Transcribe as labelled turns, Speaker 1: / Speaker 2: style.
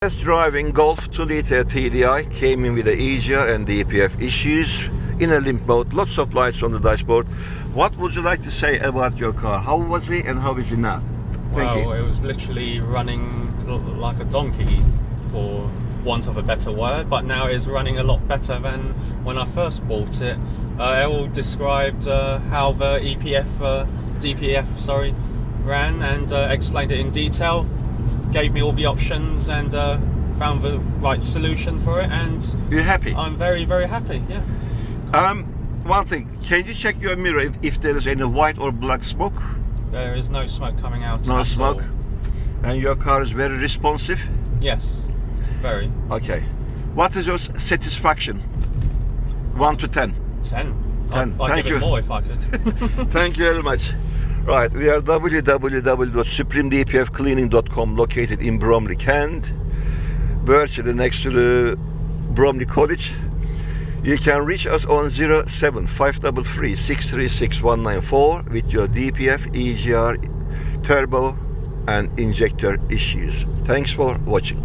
Speaker 1: Test driving Golf 2.0 TDI came in with the EGR and DPF issues in a limp mode, lots of lights on the dashboard. What would you like to say about your car? How was it and how is it now?
Speaker 2: Well, it was literally running like a donkey, for want of a better word, but now it's running a lot better than when I first bought it. Erol described how the DPF ran and explained it in detail, gave me all the options and found the right solution for it, and
Speaker 1: you're happy?
Speaker 2: I'm very, very happy, yeah.
Speaker 1: One thing, can you check your mirror if there is any white or black smoke?
Speaker 2: There is no smoke coming out.
Speaker 1: No
Speaker 2: at
Speaker 1: smoke?
Speaker 2: all.
Speaker 1: And your car is very responsive?
Speaker 2: Yes, very.
Speaker 1: Okay. What is your satisfaction? 1 to 10?
Speaker 2: 10.
Speaker 1: 10.
Speaker 2: I'd
Speaker 1: Thank
Speaker 2: give
Speaker 1: you.
Speaker 2: it more if I could.
Speaker 1: Thank you very much. Right, we are www.supremedpfcleaning.com, located in Bromley, Kent, virtually next to the Bromley College. You can reach us on 07533 636 194 with your DPF, EGR, turbo and injector issues. Thanks for watching.